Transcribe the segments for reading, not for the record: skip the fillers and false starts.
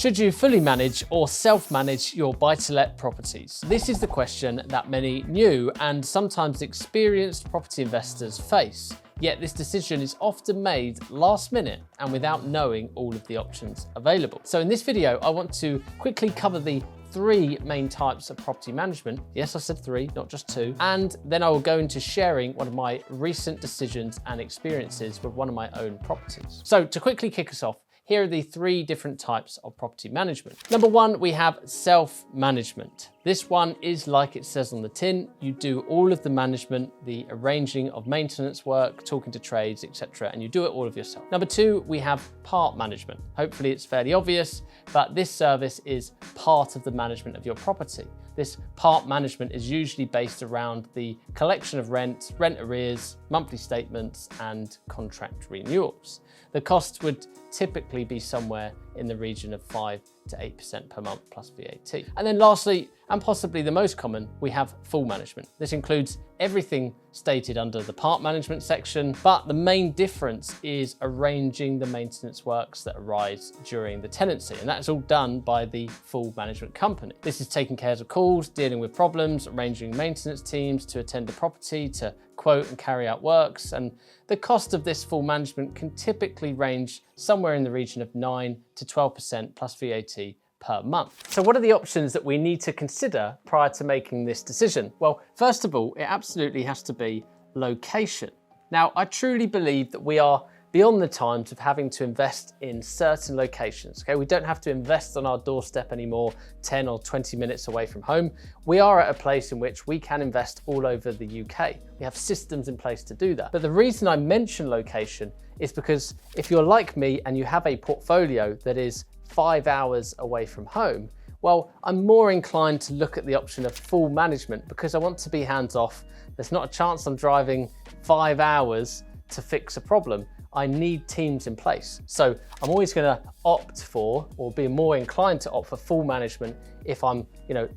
Should you fully manage or self-manage your buy-to-let properties? This is the question that many new and sometimes experienced property investors face. Yet this decision is often made last minute and without knowing all of the options available. So in this video, I want to quickly cover the 3 main types of property management. Yes, I said 3, not just 2. And then I will go into sharing one of my recent decisions and experiences with one of my own properties. So to quickly kick us off, here are the 3 different types of property management. Number 1, we have self-management. This one is like it says on the tin. You do all of the management, the arranging of maintenance work, talking to trades, etc., and you do it all of yourself. Number 2, we have part management. Hopefully it's fairly obvious, but this service is part of the management of your property. This part management is usually based around the collection of rent, rent arrears, monthly statements, and contract renewals. The cost would typically be somewhere in the region of 5 to 8% per month plus VAT. And then lastly, and possibly the most common, we have full management. This includes everything stated under the part management section, but the main difference is arranging the maintenance works that arise during the tenancy, and that's all done by the full management company. This is taking care of calls, dealing with problems, arranging maintenance teams to attend the property, to quote and carry out works, and the cost of this full management can typically range somewhere in the region of 9 to 12% plus VAT per month. So what are the options that we need to consider prior to making this decision? Well, first of all, it absolutely has to be location. Now, I truly believe that we are beyond the times of having to invest in certain locations. Okay, we don't have to invest on our doorstep anymore, 10 or 20 minutes away from home. We are at a place in which we can invest all over the UK. We have systems in place to do that. But the reason I mention location is because if you're like me and you have a portfolio that is 5 hours away from home, well, I'm more inclined to look at the option of full management because I want to be hands off. There's not a chance I'm driving 5 hours to fix a problem. I need teams in place. So I'm always going to opt for, or be more inclined to opt for, full management if I'm,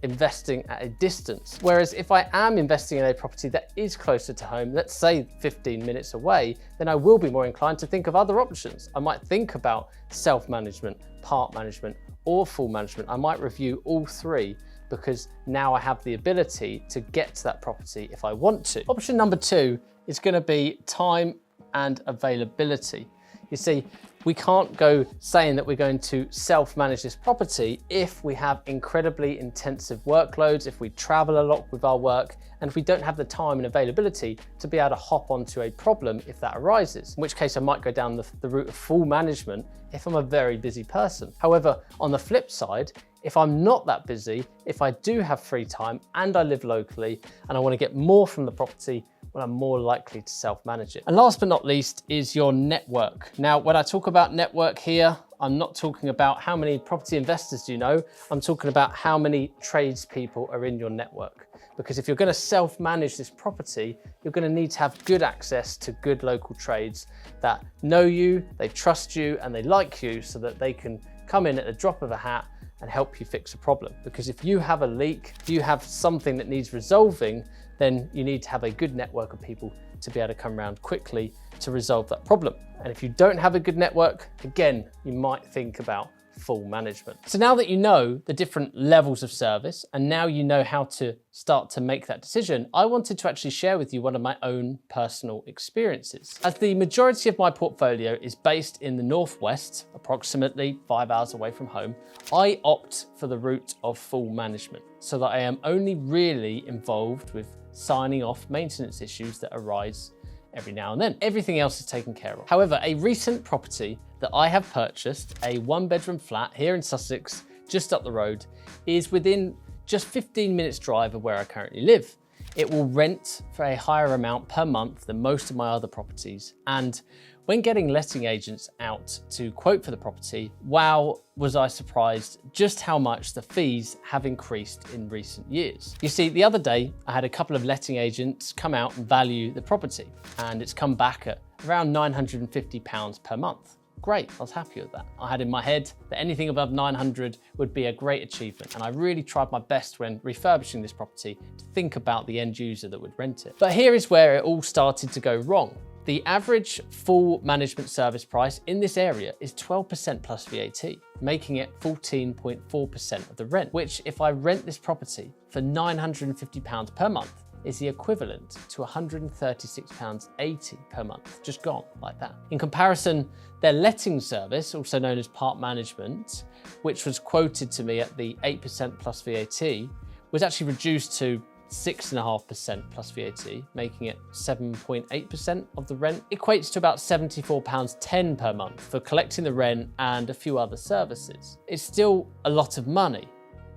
investing at a distance. Whereas if I am investing in a property that is closer to home, let's say 15 minutes away, then I will be more inclined to think of other options. I might think about self-management, part management, or full management. I might review all 3 because now I have the ability to get to that property if I want to. Option number 2 is going to be time and availability. You see, we can't go saying that we're going to self-manage this property if we have incredibly intensive workloads, if we travel a lot with our work, and if we don't have the time and availability to be able to hop onto a problem if that arises, in which case I might go down the route of full management if I'm a very busy person. However, on the flip side, if I'm not that busy, if I do have free time and I live locally and I want to get more from the property, well, I'm more likely to self-manage it. And last but not least is your network. Now, when I talk about network here, I'm not talking about how many property investors do you know, I'm talking about how many tradespeople are in your network. Because if you're going to self-manage this property, you're going to need to have good access to good local trades that know you, they trust you, and they like you so that they can come in at the drop of a hat and help you fix a problem. Because if you have a leak, if you have something that needs resolving, then you need to have a good network of people to be able to come around quickly to resolve that problem. And if you don't have a good network, again, you might think about full management. So now that you know the different levels of service and now you know how to start to make that decision, I wanted to actually share with you one of my own personal experiences. As the majority of my portfolio is based in the Northwest, approximately 5 hours away from home, I opt for the route of full management so that I am only really involved with signing off maintenance issues that arise every now and then. Everything else is taken care of. However, a recent property that I have purchased, a 1-bedroom flat here in Sussex, just up the road, is within just 15 minutes drive of where I currently live. It will rent for a higher amount per month than most of my other properties. And when getting letting agents out to quote for the property, wow, was I surprised just how much the fees have increased in recent years. You see, the other day, I had a couple of letting agents come out and value the property, and it's come back at around £950 per month. Great, I was happy with that. I had in my head that anything above 900 would be a great achievement, and I really tried my best when refurbishing this property to think about the end user that would rent it. But here is where it all started to go wrong. The average full management service price in this area is 12% plus VAT, making it 14.4% of the rent, which if I rent this property for £950 per month, is the equivalent to £136.80 per month, just gone like that. In comparison, their letting service, also known as part management, which was quoted to me at the 8% plus VAT, was actually reduced to 6.5% plus VAT, making it 7.8% of the rent, equates to about £74.10 per month for collecting the rent and a few other services. It's still a lot of money,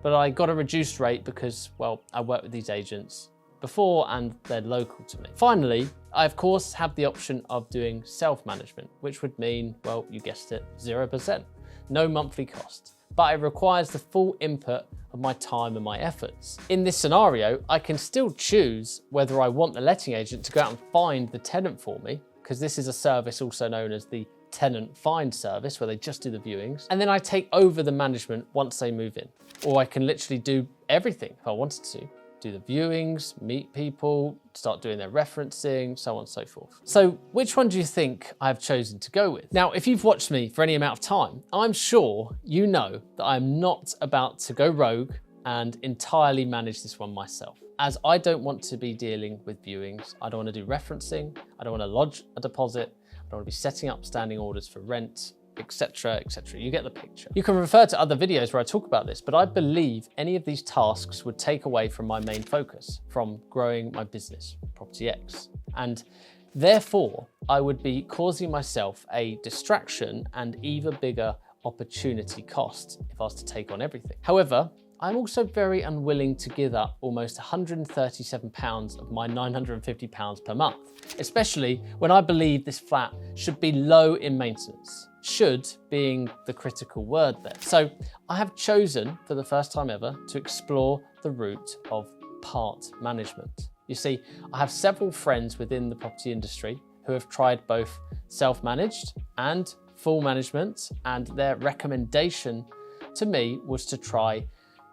but I got a reduced rate because, well, I worked with these agents before and they're local to me. Finally, I of course have the option of doing self-management, which would mean, well, you guessed it, 0%, no monthly cost, but it requires the full input of my time and my efforts. In this scenario, I can still choose whether I want the letting agent to go out and find the tenant for me, because this is a service also known as the tenant find service, where they just do the viewings, and then I take over the management once they move in. Or I can literally do everything if I wanted to. Do the viewings, meet people, start doing their referencing, so on and so forth. So which one do you think I've chosen to go with? Now, if you've watched me for any amount of time, I'm sure you know that I'm not about to go rogue and entirely manage this one myself, as I don't want to be dealing with viewings. I don't want to do referencing. I don't want to lodge a deposit. I don't want to be setting up standing orders for rent, etc., etc. You get the picture. You can refer to other videos where I talk about this, but I believe any of these tasks would take away from my main focus, from growing my business, Property X. And therefore, I would be causing myself a distraction and even bigger opportunity cost if I was to take on everything. However, I'm also very unwilling to give up almost £137 of my £950 per month, especially when I believe this flat should be low in maintenance. Should being the critical word there. So I have chosen, for the first time ever, to explore the route of part management. You see, I have several friends within the property industry who have tried both self-managed and full management, and their recommendation to me was to try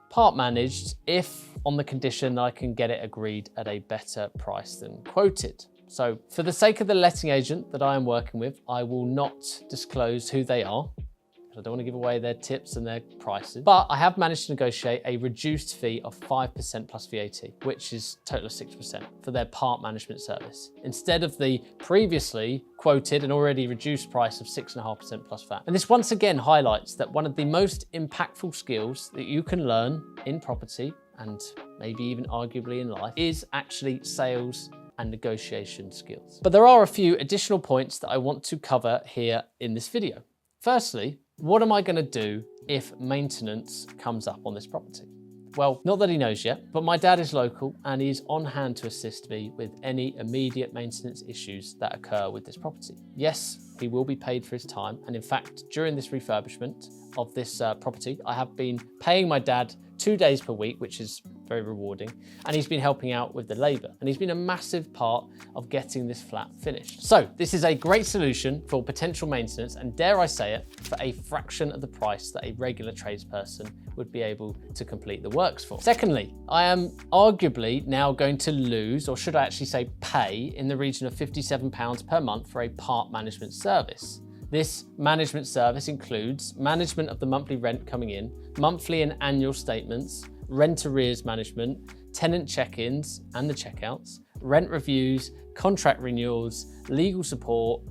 part managed if on the condition I can get it agreed at a better price than quoted. So for the sake of the letting agent that I am working with, I will not disclose who they are, because I don't want to give away their tips and their prices, but I have managed to negotiate a reduced fee of 5% plus VAT, which is a total of 6% for their part management service, instead of the previously quoted and already reduced price of 6.5% plus VAT. And this once again highlights that one of the most impactful skills that you can learn in property, and maybe even arguably in life, is actually sales and negotiation skills. But there are a few additional points that I want to cover here in this video. Firstly, what am I going to do if maintenance comes up on this property? Well, not that he knows yet, but my dad is local and he's on hand to assist me with any immediate maintenance issues that occur with this property. Yes, he will be paid for his time. And in fact, during this refurbishment of this property, I have been paying my dad 2 days per week, which is very rewarding. And he's been helping out with the labor. And he's been a massive part of getting this flat finished. So this is a great solution for potential maintenance, and dare I say it, for a fraction of the price that a regular tradesperson would be able to complete the works for. Secondly, I am arguably now going to lose, or should I actually say pay, in the region of £57 per month for a part management service. This management service includes management of the monthly rent coming in, monthly and annual statements, rent arrears management, tenant check-ins and the checkouts, rent reviews, contract renewals, legal support,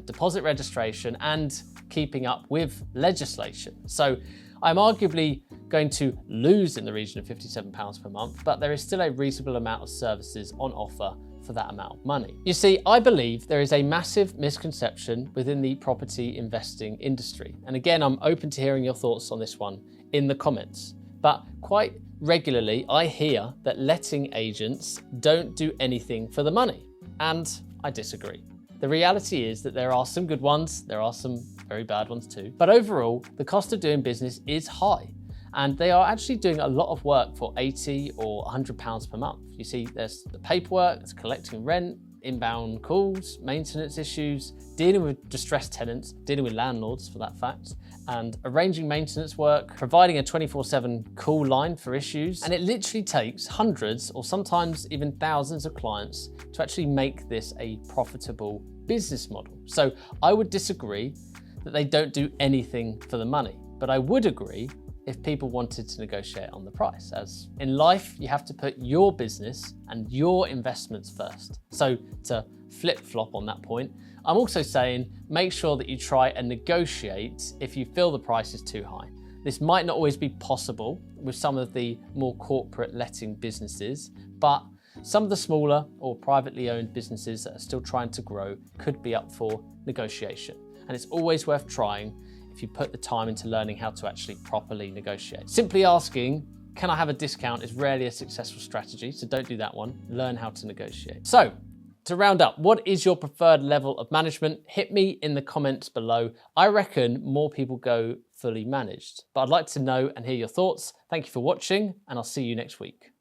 deposit registration, and keeping up with legislation. So I'm arguably going to lose in the region of £57 per month, but there is still a reasonable amount of services on offer for that amount of money. You see, I believe there is a massive misconception within the property investing industry. And again, I'm open to hearing your thoughts on this one in the comments. But quite regularly, I hear that letting agents don't do anything for the money. And I disagree. The reality is that there are some good ones, there are some very bad ones too. But overall, the cost of doing business is high. And they are actually doing a lot of work for £80 or £100 per month. You see, there's the paperwork, there's collecting rent, inbound calls, maintenance issues, dealing with distressed tenants, dealing with landlords for that fact, and arranging maintenance work, providing a 24/7 call line for issues. And it literally takes hundreds or sometimes even thousands of clients to actually make this a profitable business model. So I would disagree that they don't do anything for the money, but I would agree if people wanted to negotiate on the price. As in life, you have to put your business and your investments first. So to flip-flop on that point, I'm also saying make sure that you try and negotiate if you feel the price is too high. This might not always be possible with some of the more corporate letting businesses, but some of the smaller or privately owned businesses that are still trying to grow could be up for negotiation. And it's always worth trying if you put the time into learning how to actually properly negotiate. Simply asking, can I have a discount, is rarely a successful strategy, so don't do that one. Learn how to negotiate. So, to round up, what is your preferred level of management? Hit me in the comments below. I reckon more people go fully managed, but I'd like to know and hear your thoughts. Thank you for watching, and I'll see you next week.